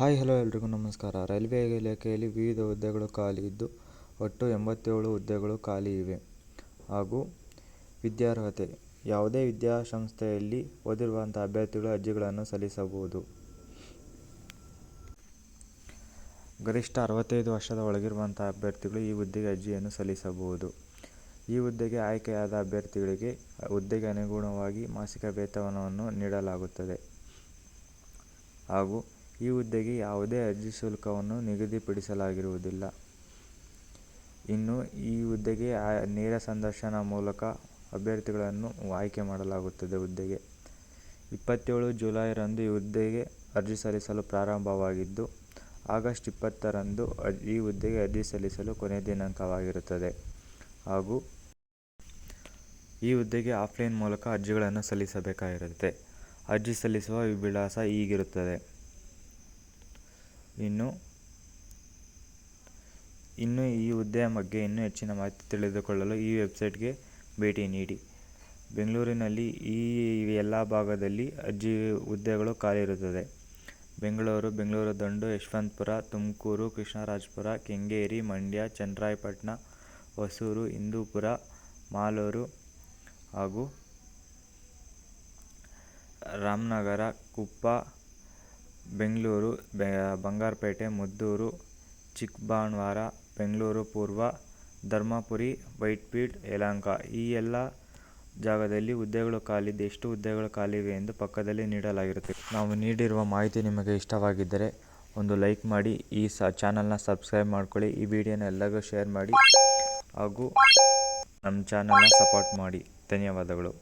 Hi hello ಎಲ್ರಿಗೂ ನಮಸ್ಕಾರ. Railway ಇಲಾಖೆಯಲ್ಲಿ ವಿವಿಧ ಹುದ್ದೆಗಳು ಖಾಲಿ ಇದ್ದು ಒಟ್ಟು 87 ಹುದ್ದೆಗಳು ಖಾಲಿ ಇವೆ. ಹಾಗೂ ವಿದ್ಯಾರ್ಹತೆ: ಯಾವುದೇ ವಿದ್ಯಾಸಂಸ್ಥೆಯಲ್ಲಿ ಓದಿರುವಂತಹ ಅಭ್ಯರ್ಥಿಗಳು ಅರ್ಜಿಗಳನ್ನು ಸಲ್ಲಿಸಬಹುದು. ಗರಿಷ್ಠ 65 ವರ್ಷದ ಒಳಗಿರುವಂತಹ ಅಭ್ಯರ್ಥಿಗಳು ಈ ಹುದ್ದೆಗೆ ಅರ್ಜಿಯನ್ನು ಸಲ್ಲಿಸಬಹುದು. ಈ ಹುದ್ದೆಗೆ ಆಯ್ಕೆಯಾದ ಅಭ್ಯರ್ಥಿಗಳಿಗೆ ಹುದ್ದೆಗೆ ಅನುಗುಣವಾಗಿ ಮಾಸಿಕ ವೇತನವನ್ನು ನೀಡಲಾಗುತ್ತದೆ. ಹಾಗೂ ಈ ಹುದ್ದೆಗೆ ಯಾವುದೇ ಅರ್ಜಿ ಶುಲ್ಕವನ್ನು ನಿಗದಿಪಡಿಸಲಾಗಿರುವುದಿಲ್ಲ. ಇನ್ನು ಈ ಹುದ್ದೆಗೆ ನೇರ ಸಂದರ್ಶನ ಮೂಲಕ ಅಭ್ಯರ್ಥಿಗಳನ್ನು ಆಯ್ಕೆ ಮಾಡಲಾಗುತ್ತದೆ. ಹುದ್ದೆಗೆ 27 ಜುಲೈರಂದು ಈ ಹುದ್ದೆಗೆ ಅರ್ಜಿ ಸಲ್ಲಿಸಲು ಪ್ರಾರಂಭವಾಗಿದ್ದು, ಆಗಸ್ಟ್ 20ರಂದು ಈ ಹುದ್ದೆಗೆ ಅರ್ಜಿ ಸಲ್ಲಿಸಲು ಕೊನೆಯ ದಿನಾಂಕವಾಗಿರುತ್ತದೆ. ಹಾಗೂ ಈ ಹುದ್ದೆಗೆ ಆಫ್ಲೈನ್ ಮೂಲಕ ಅರ್ಜಿಗಳನ್ನು ಸಲ್ಲಿಸಬೇಕಾಗಿರುತ್ತೆ. ಅರ್ಜಿ ಸಲ್ಲಿಸುವ ವಿಳಾಸ ಹೀಗಿರುತ್ತದೆ. ಇನ್ನು ಈ ಹುದ್ದೆಯ ಬಗ್ಗೆ ಇನ್ನೂ ಹೆಚ್ಚಿನ ಮಾಹಿತಿ ತಿಳಿದುಕೊಳ್ಳಲು ಈ ವೆಬ್ಸೈಟ್ಗೆ ಭೇಟಿ ನೀಡಿ. ಬೆಂಗಳೂರಿನಲ್ಲಿ ಈ ಎಲ್ಲ ಭಾಗದಲ್ಲಿ ಹುದ್ದೆಗಳು ಖಾಲಿ ಇರುತ್ತದೆ. ಬೆಂಗಳೂರು ದಂಡು, ಯಶವಂತಪುರ, ತುಮಕೂರು, ಕೃಷ್ಣರಾಜಪುರ, ಕೆಂಗೇರಿ, ಮಂಡ್ಯ, ಚನ್ನರಾಯಪಟ್ಟಣ, ಹೊಸೂರು, ಹಿಂದೂಪುರ, ಮಾಲೂರು ಹಾಗೂ ರಾಮನಗರ, ಕುಪ್ಪ, ಬೆಂಗಳೂರು, ಬಂಗಾರಪೇಟೆ, ಮದ್ದೂರು, ಚಿಕ್ಕಬಾಣಾವರ, ಬೆಂಗಳೂರು ಪೂರ್ವ, ಧರ್ಮಪುರಿ, ವೈಟ್ಫೀಲ್ಡ್, ಯಲಹಂಕ ಈ ಎಲ್ಲ ಜಾಗದಲ್ಲಿ ಹುದ್ದೆಗಳು ಖಾಲಿದ್ದು, ಎಷ್ಟು ಹುದ್ದೆಗಳು ಖಾಲಿ ಇವೆ ಎಂದು ಪಕ್ಕದಲ್ಲಿ ನೀಡಲಾಗಿರುತ್ತದೆ. ನಾವು ನೀಡಿರುವ ಮಾಹಿತಿ ನಿಮಗೆ ಇಷ್ಟವಾಗಿದ್ದರೆ ಒಂದು ಲೈಕ್ ಮಾಡಿ, ಈ ಚಾನಲ್ನ ಸಬ್ಸ್ಕ್ರೈಬ್ ಮಾಡ್ಕೊಳ್ಳಿ, ಈ ವಿಡಿಯೋನ ಎಲ್ಲರಿಗೂ ಶೇರ್ ಮಾಡಿ ಹಾಗೂ ನಮ್ಮ ಚಾನಲ್ನ ಸಪೋರ್ಟ್ ಮಾಡಿ. ಧನ್ಯವಾದಗಳು.